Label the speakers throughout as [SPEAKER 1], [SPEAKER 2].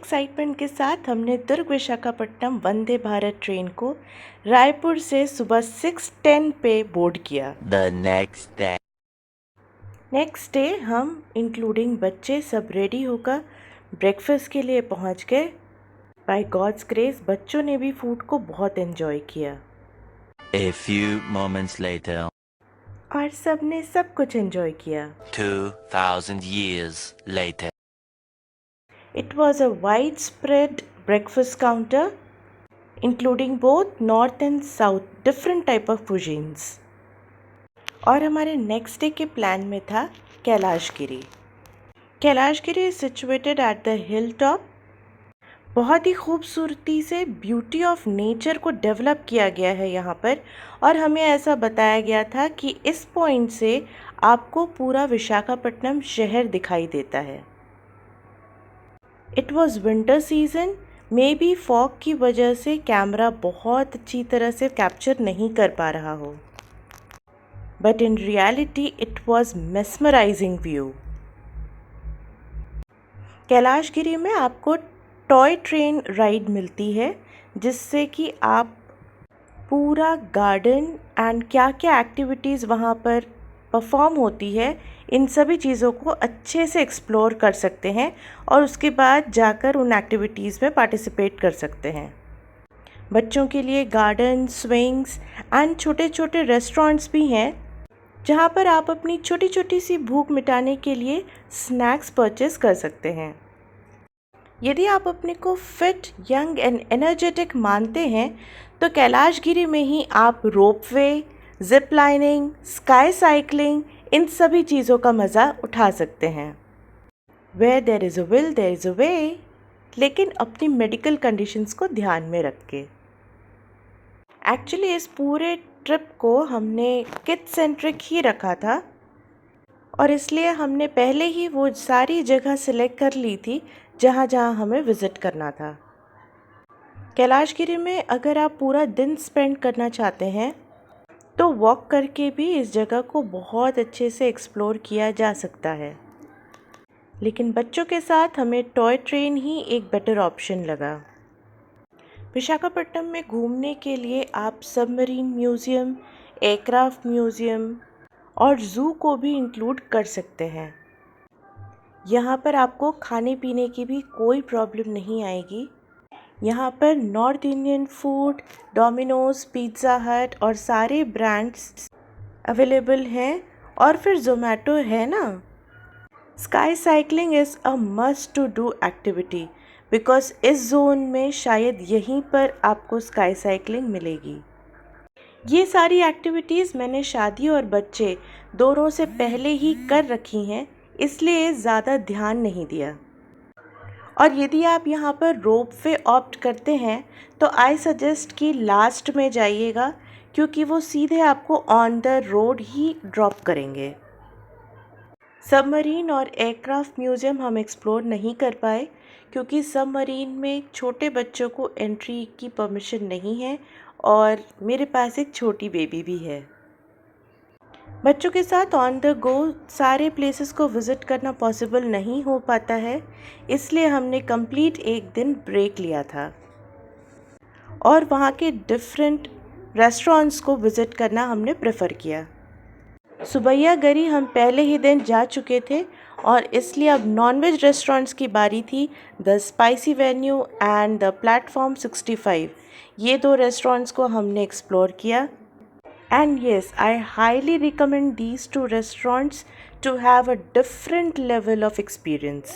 [SPEAKER 1] Excitement के साथ हमने दुर्ग विशाखापट्टनम वंदे भारत ट्रेन को रायपुर से सुबह 6:10 पे बोर्ड किया।
[SPEAKER 2] The
[SPEAKER 1] नेक्स्ट डे हम इंक्लूडिंग बच्चे सब रेडी होकर ब्रेकफास्ट के लिए पहुंच गए। बाय गॉड्स ग्रेस बच्चों ने भी फूड को बहुत एंजॉय किया
[SPEAKER 2] A few moments later,
[SPEAKER 1] और सब ने सब कुछ एंजॉय किया।
[SPEAKER 2] 2000 years later,
[SPEAKER 1] It was a widespread breakfast counter including both north and south different type of cuisines। और हमारे नेक्स्ट डे के प्लान में था Kailashgiri. Kailashgiri is situated at the hill top. बहुत ही खूबसूरती से ब्यूटी ऑफ नेचर को डेवलप किया गया है यहाँ पर, और हमें ऐसा बताया गया था कि इस पॉइंट से आपको पूरा विशाखापट्टनम शहर दिखाई देता है। It was winter season, may be fog की वजह से कैमरा बहुत अच्छी तरह से कैप्चर नहीं कर पा रहा हो, but in reality it was mesmerising view. Kailashgiri में आपको टॉय ट्रेन राइड मिलती है जिससे कि आप पूरा गार्डन एंड क्या क्या एक्टिविटीज़ वहाँ पर परफॉर्म होती है इन सभी चीज़ों को अच्छे से एक्सप्लोर कर सकते हैं और उसके बाद जाकर उन एक्टिविटीज़ में पार्टिसिपेट कर सकते हैं। बच्चों के लिए गार्डन, स्विंग्स एंड छोटे छोटे रेस्टोरेंट्स भी हैं जहाँ पर आप अपनी छोटी छोटी सी भूख मिटाने के लिए स्नैक्स परचेस कर सकते हैं। यदि आप अपने को फिट, यंग एंड एनर्जेटिक मानते हैं तो कैलाशगिरी में ही आप ropeway, zip lining, sky cycling इन सभी चीज़ों का मज़ा उठा सकते हैं। Where there is a will there is a way, लेकिन अपनी मेडिकल कंडीशंस को ध्यान में रख के। एक्चुअली इस पूरे ट्रिप को हमने किड सेंट्रिक ही रखा था और इसलिए हमने पहले ही वो सारी जगह सिलेक्ट कर ली थी जहाँ जहाँ हमें विज़िट करना था। कैलाशगिरी में अगर आप पूरा दिन स्पेंड करना चाहते हैं तो वॉक करके भी इस जगह को बहुत अच्छे से एक्सप्लोर किया जा सकता है, लेकिन बच्चों के साथ हमें टॉय ट्रेन ही एक बेटर ऑप्शन लगा। विशाखापट्टनम में घूमने के लिए आप सबमरीन म्यूज़ियम, एयरक्राफ्ट म्यूज़ियम और ज़ू को भी इंक्लूड कर सकते हैं। यहाँ पर आपको खाने पीने की भी कोई प्रॉब्लम नहीं आएगी। यहाँ पर north Indian food, Domino's, pizza हट और सारे ब्रांड्स अवेलेबल हैं, और फिर ज़ोमैटो है ना। Sky cycling is a must to do activity because इस जोन में शायद यहीं पर आपको स्काई साइकिलिंग मिलेगी। ये सारी एक्टिविटीज़ मैंने शादी और बच्चे दोनों से पहले ही कर रखी हैं, इसलिए ज़्यादा ध्यान नहीं दिया। और यदि आप यहाँ पर रोप वे ऑप्ट करते हैं तो आई सजेस्ट कि लास्ट में जाइएगा, क्योंकि वो सीधे आपको on the road he drop करेंगे। सबमरीन और एयरक्राफ्ट म्यूज़ियम हम एक्सप्लोर नहीं कर पाए क्योंकि सबमरीन में छोटे बच्चों को एंट्री की परमिशन नहीं है और मेरे पास एक छोटी बेबी भी है। बच्चों के साथ ऑन द गो सारे प्लेसेस को विज़िट करना पॉसिबल नहीं हो पाता है, इसलिए हमने कंप्लीट एक दिन ब्रेक लिया था और वहाँ के डिफरेंट रेस्टोरेंट्स को विज़िट करना हमने प्रेफर किया। सुबैया गरी हम पहले ही दिन जा चुके थे और इसलिए अब नॉनवेज रेस्टोरेंट्स की बारी थी। The spicy venue and the platform 65, ये दो रेस्टोरेंट्स को हमने एक्सप्लोर किया। And yes, I highly recommend these two restaurants to have a different level of experience.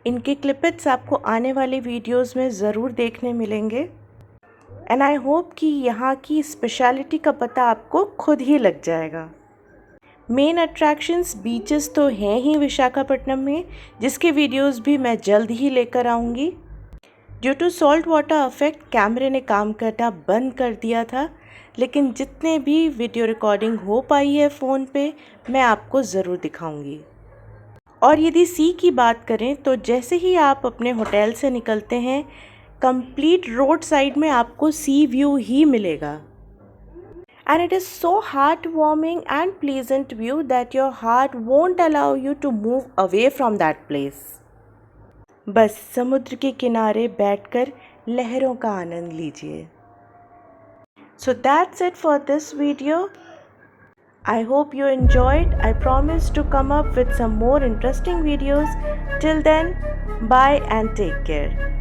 [SPEAKER 1] इनके क्लिपेट्स आपको आने वाले वीडियोस में ज़रूर देखने मिलेंगे एंड आई होप कि यहाँ की स्पेशलिटी का पता आपको खुद ही लग जाएगा। मेन अट्रैक्शंस बीचेस तो हैं ही विशाखापट्टनम में, जिसके वीडियोस भी मैं जल्द ही लेकर आऊँगी। Due to salt water affect कैमरे ने काम करना बंद कर दिया था, लेकिन जितने भी वीडियो रिकॉर्डिंग हो पाई है फ़ोन पे मैं आपको ज़रूर दिखाऊंगी। और यदि सी की बात करें तो जैसे ही आप अपने होटल से निकलते हैं कंप्लीट रोड साइड में आपको सी व्यू ही मिलेगा and it is so heart warming and pleasant view that your heart won't allow you to move away from that place. बस समुद्र के किनारे बैठकर लहरों का आनंद लीजिए। So that's it for this video. I hope you enjoyed. I promise to come up with some more interesting videos. Till then, bye and take care.